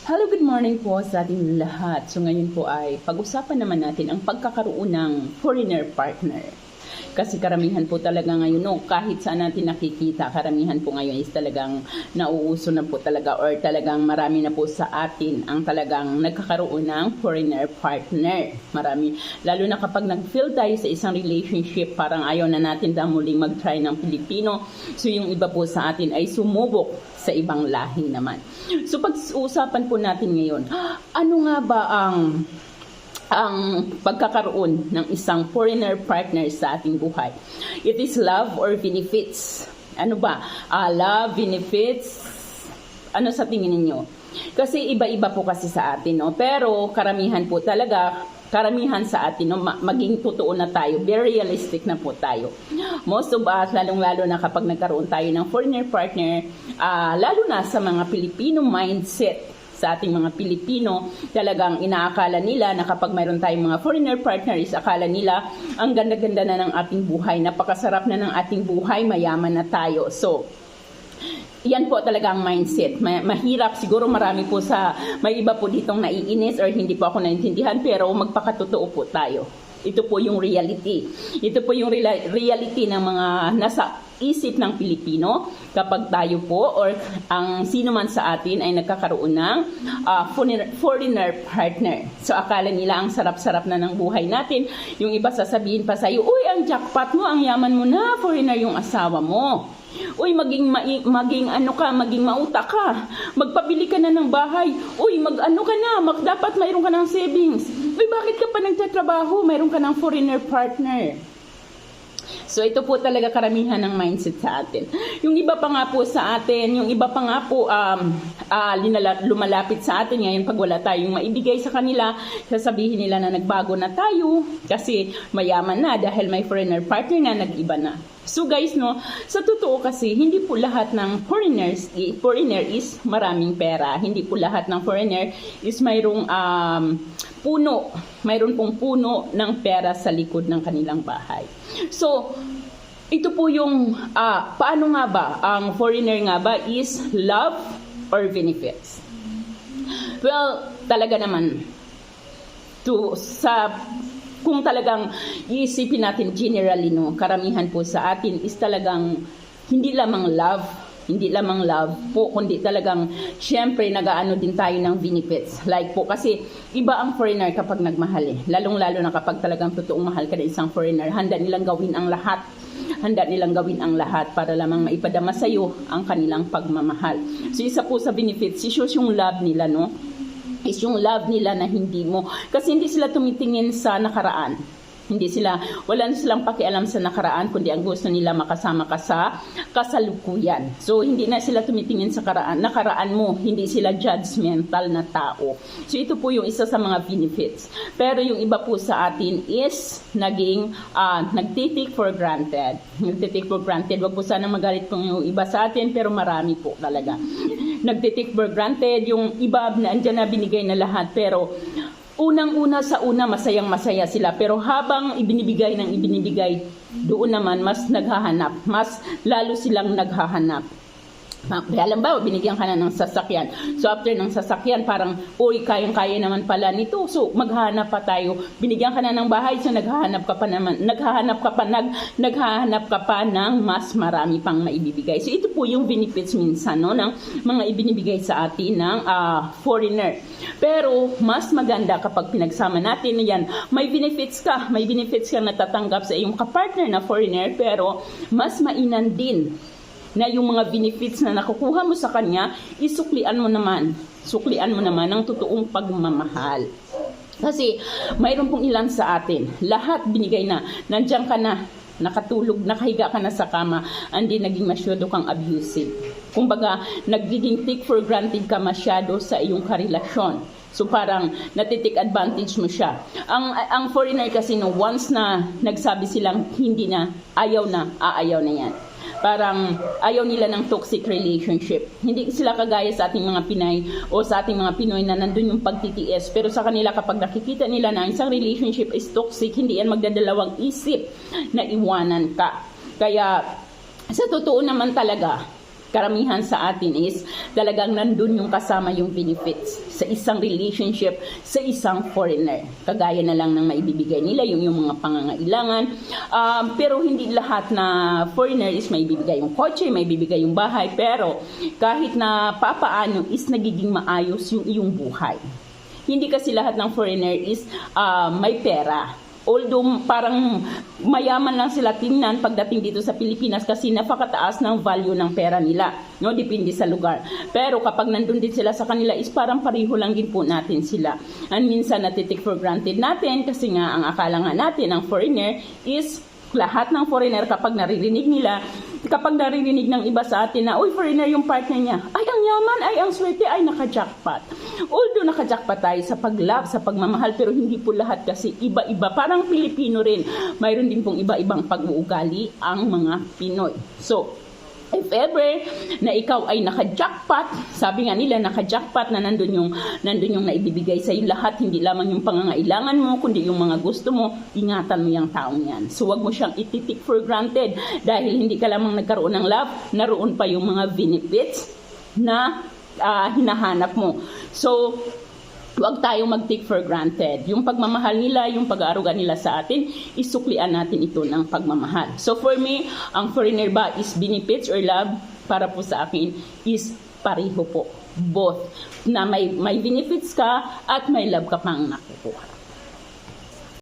Hello, good morning po sa ating lahat. So ngayon po ay pag-usapan naman natin ang pagkakaroon ng foreigner partner. Kasi karamihan po talaga ngayon, kahit saan natin nakikita, karamihan po ngayon is talagang nauuso na po talaga or talagang marami na po sa atin ang talagang nagkakaroon ng foreigner partner. Marami, lalo na kapag nag-feel tayo sa isang relationship, parang ayaw na natin na muling mag-try ng Pilipino. So yung iba po sa atin ay sumubok sa ibang lahi naman. So pag-usapan po natin ngayon, ano nga ba ang pagkakaroon ng isang foreigner partner sa ating buhay? It is love or benefits? Ano ba? Love, benefits? Ano sa tingin ninyo? Kasi iba-iba po kasi sa atin, no? Pero karamihan po talaga, karamihan sa atin, no? Maging totoo na tayo, very realistic na po tayo. Most of us, lalong-lalo na kapag nagkaroon tayo ng foreigner partner, lalo na sa mga Filipino mindset, sa ating mga Pilipino, talagang inaakala nila na kapag mayroon tayong mga foreigner partners, akala nila ang ganda-ganda na ng ating buhay, napakasarap na ng ating buhay, mayaman na tayo. So, yan po talaga ang mindset. Mahirap, siguro marami po may iba po ditong naiinis or hindi po ako naintindihan, pero magpakatotoo po tayo. Ito po yung reality. Ito po yung reality ng mga nasa isip ng Pilipino kapag tayo po or ang sino man sa atin ay nagkakaroon ng foreigner partner. So akala nila ang sarap-sarap na ng buhay natin. Yung iba sasabihin pa sa'yo, uy, ang jackpot mo, ang yaman mo na, foreigner yung asawa mo. Uy, maging mauta ka. Magpabili ka na ng bahay. Uy, dapat mayroon ka ng savings. Uy, bakit ka pa nagtatrabaho? Mayroon ka ng foreigner partner. So ito po talaga karamihan ng mindset sa atin. Yung iba pa nga po sa atin, yung iba pa nga po lumalapit sa atin ngayon pag wala tayong maibigay sa kanila, sasabihin nila na nagbago na tayo kasi mayaman na dahil may foreigner partner na, nag-iba na. So guys, sa totoo kasi, hindi po lahat ng foreigner is maraming pera. Hindi po lahat ng foreigner is mayroong mayroon pong puno ng pera sa likod ng kanilang bahay. So, ito po yung, paano nga ba, ang foreigner nga ba is love or benefits? Well, talaga naman, kung talagang iisipin natin generally, karamihan po sa atin is talagang hindi lamang love po, kundi talagang syempre nag-aano din tayo ng benefits. Like po, kasi iba ang foreigner kapag nagmahal Lalong-lalo na kapag talagang totoong mahal ka na isang foreigner, handa nilang gawin ang lahat. Handa nilang gawin ang lahat para lamang maipadama sa iyo ang kanilang pagmamahal. So isa po sa benefits, yung love nila, is yung love nila na hindi mo. Kasi hindi sila tumitingin sa nakaraan. Wala na silang pakialam sa nakaraan, kundi ang gusto nila makasama ka sa kasalukuyan. So, hindi na sila tumitingin sa nakaraan mo, hindi sila judgmental na tao. So, ito po yung isa sa mga benefits. Pero yung iba po sa atin is nagtitake for granted. Nagtitake for granted. Wag po sana magalit kung yung iba sa atin, pero marami po talaga. Nagtitake for granted, yung iba na andyan na binigay na lahat, pero unang-una sa una, masayang-masaya sila. Pero habang ibinibigay, doon naman mas naghahanap. Mas lalo silang naghahanap. Alam ba, binigyan ka na ng sasakyan. So after ng sasakyan, parang, uy, kayang-kaya naman pala nito. So maghahanap pa tayo. Binigyan ka na ng bahay, so naghahanap ka pa ng mas marami pang maibibigay. So ito po yung benefits minsan, ng mga ibinibigay sa atin ng foreigner. Pero mas maganda kapag pinagsama natin yan, may benefits ka natatanggap sa iyong kapartner na foreigner, pero mas mainam din na yung mga benefits na nakukuha mo sa kanya, suklian mo naman ang totoong pagmamahal. Kasi mayroon pong ilan sa atin, lahat binigay na, nandiyan ka na, nakatulog, nakahiga ka na sa kama, hindi naging masyado kang abusive. Kumbaga, nagiging take for granted ka masyado sa iyong karelasyon. So parang natitake advantage mo siya. Ang foreigner kasi once na nagsabi silang hindi na, ayaw na yan. Parang ayaw nila ng toxic relationship. Hindi sila kagaya sa ating mga Pinay o sa ating mga Pinoy na nandun yung pagtitiis. Pero sa kanila, kapag nakikita nila na isang relationship is toxic, hindi yan magdadalawang isip na iwanan ka. Kaya sa totoo naman talaga, karamihan sa atin is talagang nandun yung kasama yung benefits sa isang relationship sa isang foreigner. Kagaya na lang ng maibibigay nila yung mga pangangailangan. Pero hindi lahat na foreigner is maibibigay yung kotse, maibibigay yung bahay. Pero kahit na papaano is nagiging maayos yung iyong buhay. Hindi kasi lahat ng foreigner is may pera. Although parang mayaman lang sila tingnan pagdating dito sa Pilipinas kasi napakataas ng value ng pera nila, no? Depende sa lugar. Pero kapag nandun din sila sa kanila is parang pareho lang din po natin sila. And minsan natitik for granted natin kasi nga ang akala nga natin ang foreigner is lahat ng foreigner kapag naririnig ng iba sa atin na, uy, foreigner yung partner niya, ay, ang yaman, ay, ang swerte, ay, naka-jackpot. Although naka-jackpot tayo sa pag-love, sa pagmamahal, pero hindi po lahat kasi iba-iba. Parang Pilipino rin, mayroon din pong iba-ibang pag-uugali ang mga Pinoy. So, if ever na ikaw ay naka-jackpot, sabi nga nila naka-jackpot na nandun yung naibibigay sa iyo lahat, hindi lamang yung pangangailangan mo, kundi yung mga gusto mo, ingatan mo yung taong yan. So wag mo siyang ititik for granted dahil hindi ka lamang nagkaroon ng love, naroon pa yung mga benefits na hinahanap mo. So, huwag tayong mag-take for granted. Yung pagmamahal nila, yung pag-aaruga nila sa atin, isuklian natin ito ng pagmamahal. So for me, ang foreigner ba is benefits or love? Para po sa akin is pareho po. Both. Na may benefits ka at may love ka pang nakukuha.